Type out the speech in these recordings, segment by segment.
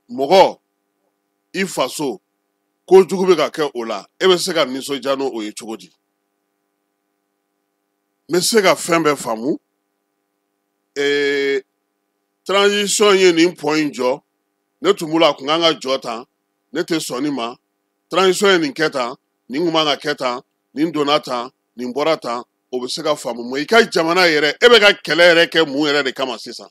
mɔgɔ i faso ko jugu bɛ ka kɛ o la e bɛ se ka nisɔndiya n'o ye cogo di n bɛ se ka fɛn bɛɛ faamu transition ye nin point jɔ ne tun bolo a kun kan ka jɔ tan ne tɛ sɔn nin ma transition ye nin kɛ tan nin kun man ka kɛ tan nin donna tan nin bɔra tan o bɛ se ka faamu mɛ i ka jamana yɛrɛ e bɛ ka kɛlɛ yɛrɛ kɛ mun yɛrɛ de kama sisan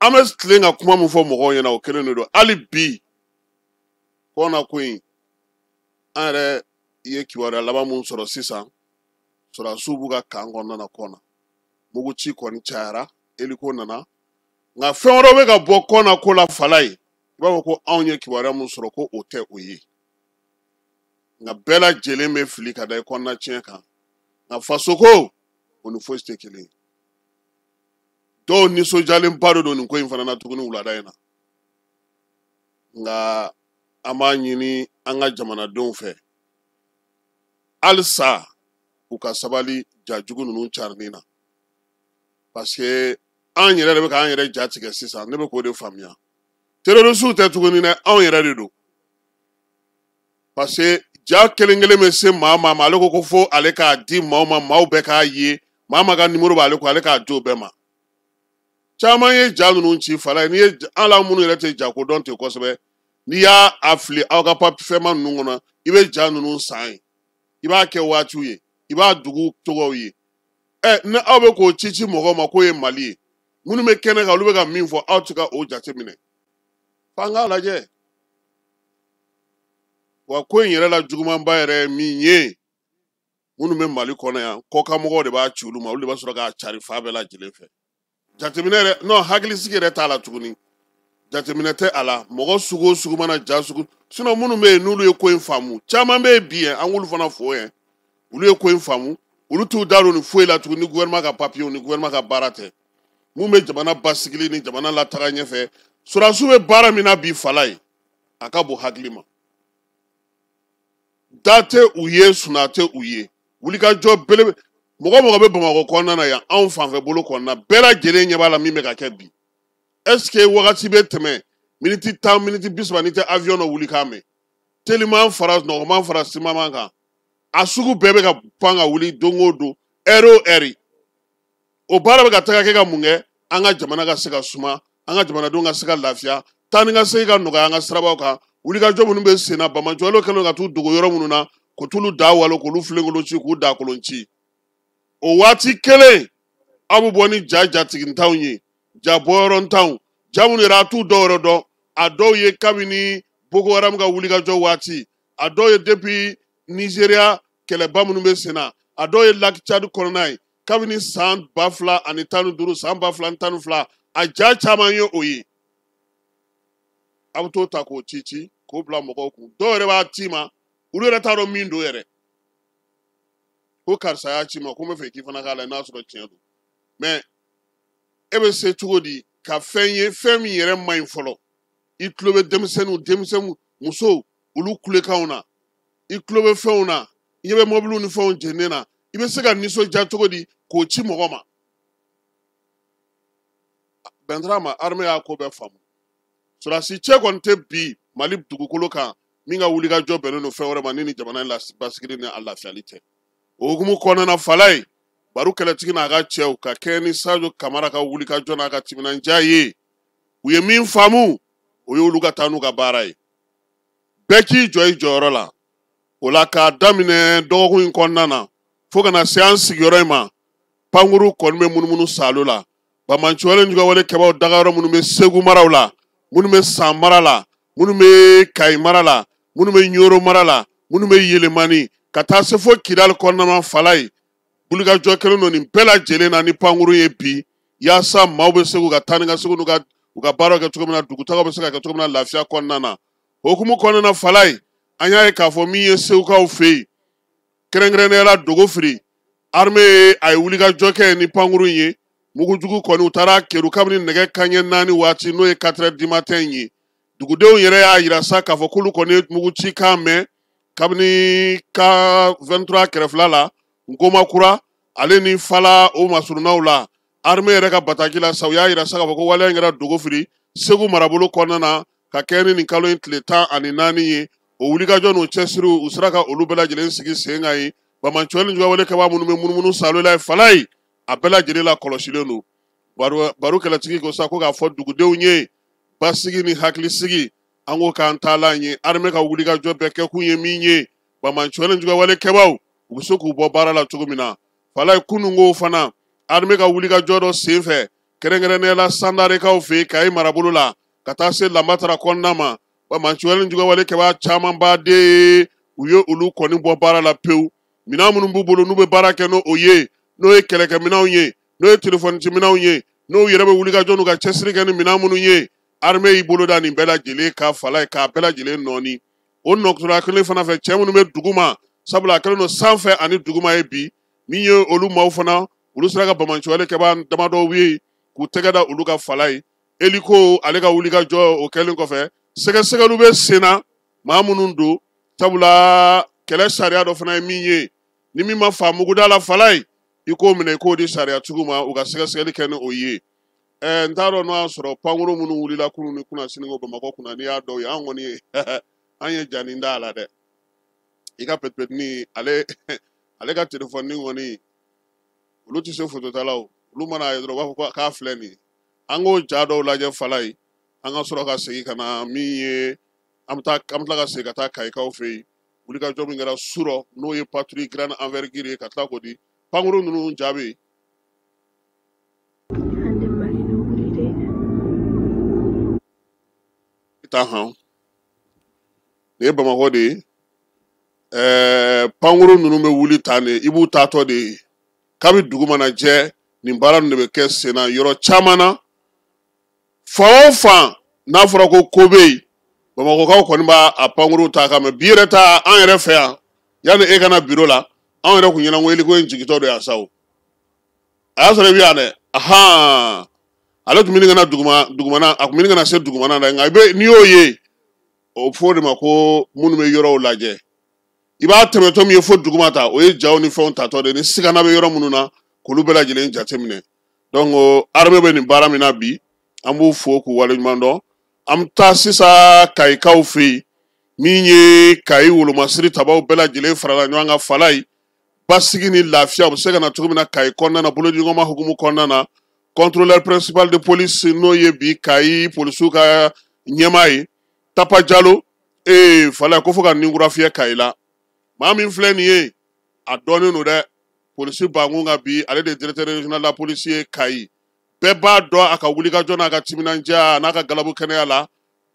an bɛ tilen ka kuma min fɔ mɔgɔw ɲɛna o kelen de don hali bi kɔnna ko in an yɛrɛ ye kibaruya laban mun sɔrɔ sisan sɔrɔdasiw b'u ka kan kɔnɔna na kɔnna muguci kɔni cayara eliko nana nka fɛn wɛrɛw bɛ ka bɔ kɔnna ko la fala ye i b'a fɔ ko anw ye kibaruya mun sɔrɔ ko o tɛ o ye nka bɛɛ lajɛlen bɛ fili ka da i kɔnɔna tiɲɛ kan nka faso ko o ni fosi tɛ kelen ye dɔw nisɔndiyalenba de don nin ko in fana na tuguni wulada in na nka an b'a ɲini an ka jamanadenw fɛ halisa u ka sabali jajugu ninnu carinin na parce que an yɛrɛ de bɛ k'an yɛrɛ ja tigɛ sisan ne bɛ k'o de faamuya terorisiw tɛ tuguni dɛ anw yɛrɛ de don parce que ja kelen kelen bɛ se maa ma ale ko fo ale k'a di maaw ma maaw bɛɛ k'a ye maa ma ka nimoro b'ale ko ale k'a di o bɛɛ ma caman ye ja ninnu ci fala ye n'i ye ala minnu yɛrɛ tɛ ja ko dɔn ten kosɛbɛ n'i y'a fili aw ka fɛnma ninnu kɔnɔ i bɛ ja ninnu san ye i b'a kɛ waatiw ye i b'a dugu tɔgɔw ye ni aw bɛ k'o ci mɔgɔw ma k'o ye mali ye minnu bɛ kɛnɛ kan olu bɛ ka min fɔ aw tɛ ka o jate minɛ f'an k'a lajɛ wa ko in yɛrɛ la jugumanba yɛrɛ ye min ye minnu bɛ mali kɔnɔ yan kɔkanmɔgɔw de b'a ci olu ma olu de b'a sɔrɔ k'a cari fa bɛɛ lajɛlen fɛ jateminɛ yɛrɛ non hakilisigi yɛrɛ t'a la tuguni jateminɛ tɛ a la mɔgɔ sugu o sugu mana ja sugu sinon minnu bɛ yen n'olu ye ko in faamu caman bɛ yen bi an k'olu fana fo yan olu ye ko in faamu olu t'u da don ni foyi la tuguni ni gouvernement ka papiyew ni gouvernement ka baara tɛ mun bɛ jamana basigili ni jamana lataga ɲɛfɛ sɔrɔdasiw bɛ baara min na bi fala ye a ka bon hakili ma da tɛ u ye suna tɛ u ye wulikajɔ belebele mɔgɔ mɔgɔ bɛ bamakɔ kɔnɔna na yan anw fanfɛ bolo kɔnɔna bɛɛ lajɛlen ɲɛ b'a la min bɛ ka kɛ bi est ce que wagati bɛ tɛmɛ miniti 10 miniti 30 n'i tɛ avion dɔ wuli k'a mɛn teliman fara nɔgɔman fara simaman kan a sugu bɛɛ bɛ ka pan ka wuli don o don ɛri o ɛri o baara bɛ ka taga kɛ ka mun kɛ an ka jamana ka se ka suma an ka jamanadenw ka se ka lafiya taa ni ka segin ka nɔgɔya an ka sirabaw kan wulikajɔ minnu bɛ sen na bamajɔlenw kɛlen ka t'u dogo yɔrɔ minnu na k'u t'olu da walo k'olu filenkolon ci k'u da kolon ci o waati kelen aw bɛ bɔ ni ja jatigintanw ye ja bɔyɔrɔntanw ja minnu yɛrɛ a t'u dɔw yɛrɛ dɔn a dɔw ye kabini boko haram ka wulikajɔ waati a dɔw ye depuis nizeriya kɛlɛba minnu bɛ sen na a dɔw ye laki cadi kɔnɔna ye kabini san 2015 san 2012 a ja caman ye o ye a bɛ t'o ta k'o ci k'o bila mɔgɔw kun dɔw yɛrɛ b'a ci ma olu yɛrɛ t'a dɔn min don yɛrɛ ko karisa y'a ci ma ko n bɛ fɛ k'i fana k'a la n'a sɔrɔ tiɲɛ don mɛ e bɛ se cogo di ka fɛn ye fɛn min yɛrɛ man ɲi fɔlɔ i tulo bɛ denmisɛnninw musow olu kulekanw na i tulo bɛ fɛnw na i ɲɛ bɛ mɔbiliw ni fɛnw jeninen na i bɛ se ka nisɔndiya cogo di k'o ci mɔgɔ ma bɛntɛrɛ ma armée y'a ko bɛɛ faamu sɔrɔdasi cɛ kɔni tɛ bi mali dugukolo kan min ka wulikajɔ bɛnnen don fɛn wɛrɛ ma ni nin jamana in basigili ni a lafiyali tɛ o hukumu kɔnɔna fala ye baro kɛlɛtigi n'a ka cɛw ka kɛ ni sajo kamara ka wulikajɔ n'a ka timinandiya ye u ye min faamu o ye olu ka taa n'u ka baara ye bɛɛ k'i jɔ i jɔyɔrɔ la o la k'a daminɛ dɔgɔkun in kɔnɔna na fo kana se an sigiyɔrɔ in ma pankuru kɔni bɛ munumunu salo la bamanciwale jugawale kɛbaw dagayɔrɔ minnu bɛ segu maraw la minnu bɛ san mara la minnu bɛ kayi mara la minnu bɛ ɲoro mara la minnu bɛ yelemani ka taa se fo kidali kɔnɔna fala ye wulikajɔ kelen don nin bɛɛ lajɛlen na ni pankuru ye bi yaasa maaw bɛ se k'u ka taa ni ka segin u ka baaraw kɛ cogo min na dugutagaw bɛ se ka kɛ cogo min na lafiya kɔnɔna na hukumu kɔnɔna fala ye an y'a ye k'a fɔ min ye segukaw fɛ yen kɛrɛnkɛrɛnnenya la dogofiri armée a ye wulikajɔ kɛ ni pankuru ye mugujugu kɔni u taara keru kabini nɛgɛ kanɲɛ 4 waati n'o ye 4h du matin ye dugudenw yɛrɛ y'a yira sa k'a fɔ k'olu kɔni ye muguci kan mɛn kabini ka 23 kɛrɛfɛla la Ngomakura ale ni fala o masurunnaw la armée yɛrɛ ka bataki la sa u y'a yira sa k'a fɔ ko waleya in kɛra dogo fili Segu marabolo kɔnɔna na ka kɛɲɛ ni nin kalo in tile 14 ye o wulikajɔ n'o cɛsiriw u sera ka olu bɛɛ lajɛlen sigi sen kan ye Bamaɲcoya ni Jugawale kɛbaa minnu bɛ munumunu salo la Falaye a bɛɛ lajɛlen la kɔlɔsilen don baro kɛlɛtigi ko sa ko k'a fɔ dugudenw ye basigi ni hakilisigi an k'o k'an taalan ye armée ka wulikajɔ bɛɛ kɛkun ye min ye Bamaɲcoya ni Jugawale kɛbaaw u bɛ se k'u bɔ baara la cogo min na Falaye kununko fana armée ka wulikajɔ dɔ sen fɛ kɛrɛnkɛrɛnnenya la Sandarekaw fɛ Kayi marabolo la ka taa se Lamatara kɔnɔna ma Bamaɲcoya ni Jugawale kɛbaa caman baden u ye olu kɔni bɔ baara la pewu minɛn minnu b'u bolo n'u bɛ baara kɛ n'o ye n'o ye kɛlɛkɛminɛnw ye n'o ye telefɔniciminɛnw ye n'o yɛrɛ bɛ wulikajɔ n'u ka cɛsiri kɛ ni minɛn minnu ye armée y'i bolo da nin bɛɛ lajɛlen ka Falaye k'a bɛɛ lajɛlen nɔɔni o nɔgɔtɔrɔya kelen fana fɛ cɛ minnu bɛ duguma sabula a kɛlen don sanfɛ ani duguma ye bi min ye olu maaw fana olu sera ka Bamaɲcoya kɛbaa damadɔw ye k'u tɛgɛ da olu ka Falaye Eliko ale ka wulikajɔ o kɛlen kɔfɛ sɛgɛsɛgɛliw bɛ sen na maa minnu don sabula kɛlɛ sariya dɔ fana ye min ye ni min ma faamu muguda la Falaye i k'o minɛ i k'o di sariyatigiw ma u ka sɛgɛsɛgɛli kɛ ni o ye n t'a dɔn n'o y'a sɔrɔ pankoro minnu wulila kunun ni kunna sini ko Bamakɔ kunna n'i y'a dɔw ye an kɔni ye an ye jani da a la dɛ i ka pɛtipɛtini ale ka telefɔni kɔni olu tɛ se fototalaw olu mana ye dɔrɔn u b'a fɔ ko k'a filɛ nin ye an k'o ja dɔw lajɛ Falaye an ka sɔrɔ ka segin ka na min ye an bɛ tila ka segin ka taa Kayikaw fɛ yen wulikajɔ min kɛra Surɔ n'o ye patrouille grande envergure ye ka tila k'o di pankoro ninnu jaabi i t'a hɔn nin ye Bamakɔ de ye pankoro ninnu bɛ wuli tan de i b'u taatɔ de ye kabi dugu mana jɛ nin baara ninnu de bɛ kɛ sen na yɔrɔ caman na fan o fan n'a fɔra ko bɛ yen Bamakɔkaw kɔni b'a pankoro ta kan mɛ bi yɛrɛ ta an yɛrɛ fɛ yan yanni e kana biro la an yɛrɛ kun ɲɛna ko Eliko in jigitɔ de y'a sa o a y'a sɔrɔ i bɛ yan dɛ ale tun bɛ nin kana dugumana a tun bɛ nin kana se dugumana la nka n'i y'o ye o fɔ o de ma ko minnu bɛ yɔrɔw lajɛ i b'a tɛmɛtɔ min ye fo duguma ta o ye jaw ni fɛnw tatɔ de ni sigana bɛ yɔrɔ minnu na k'olu bɛɛ lajɛlen jateminɛ armée bɛ nin baara min na bi an b'u fo k'u waleɲuman dɔn an bɛ taa sisan Kayikaw fɛ yen min ye Kayi wolomasiri tabaw bɛɛ lajɛlen farala ɲɔgɔn kan Falaye basigi ni lafiya u bɛ se ka na cogo min na Kayi kɔnɔna na bolodiɲɔgɔnma hukumu kɔnɔna na contrôleur principal de police n'o ye bi Kayi polisiw ka ɲɛmaa ye Tapa Jalo Falaye ko fo ka ninkura fiyɛ Kayi la maa min filɛ nin ye a dɔnnen don dɛ polisi bankun kan bi ale de directeur régional de la police ye Kayi bɛɛ b'a dɔn a ka wulikajɔ n'a ka timinandiya n'a ka galabu kɛnɛya la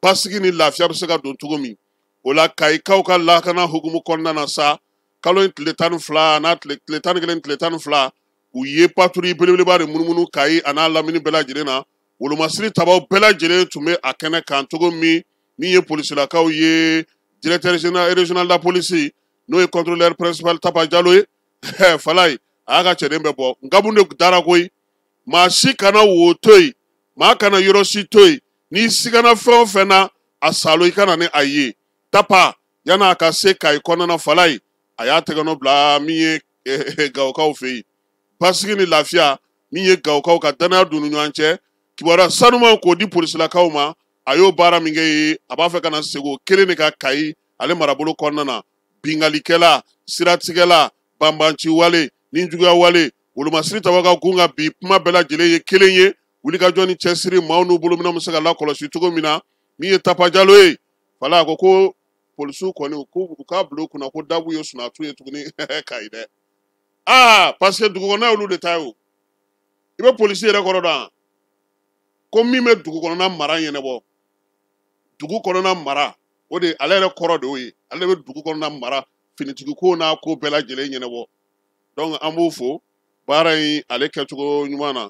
basigi ni lafiya bɛ se ka don cogo min o la Kayikaw ka lakana hukumu kɔnɔna na sa kalo in tile 12 n'a tile 11 tile 12 u ye patrouille belebeleba de munumunu Kayi a n'a lamini bɛɛ lajɛlen na wolomasiri tabaw bɛɛ lajɛlen tun bɛ a kɛnɛ kan cogo min ye polisilakaw ye directeur régional de la police n'o ye contrôleur principal Tapa Jalo ye Falaye a y'a ka cɛden bɛɛ bɔ nkabu de dara koyi maa si kana wo to yen maa kana yɔrɔ si to yen n'i sigana fɛn o fɛn na a salo i kana ni a ye Tapa yan'a ka se Kayi kɔnɔna Falaye a y'a tɛgɛnɔ bila min ye Gawokaw fɛ yen basigi ni lafiya min ye Gawokaw ka danaya don u ni ɲɔgɔn cɛ kibaruya sanuman k'o di polisilakaw ma a y'o baara min kɛ ye a b'a fɛ ka na segin o kelen de ka Kayi ale marabolo kɔnɔna na bingalikɛla siratigɛla banbanciwale ni juguya wale wolomasiri tabaw ka gun ka bi kuma bɛɛ lajɛlen ye kelen ye wulikajɔ ni cɛsiri maaw n'u bolominɛw bɛ se ka lakɔlɔsi cogo min na min ye Tapa Jalo ye Falaye a ko polisiw kɔni u k'a bila u kunna ko dabu ye sunatu ye tuguni Kayi dɛ parce que dugu kɔnɔna y'olu de ta ye o i bɛ polisi yɛrɛ kɔrɔ dɔn ko min bɛ dugu kɔnɔna mara ɲɛnabɔ dugu kɔnɔna mara o de ale yɛrɛ kɔrɔ de y'o ye ale de bɛ dugu kɔnɔna mara finitigi ko n'a ko bɛɛ lajɛlen ɲɛnabɔ an b'o fo baara in ale kɛcogo ɲuman na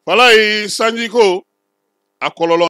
Falaye sanji ko a kɔlɔlɔ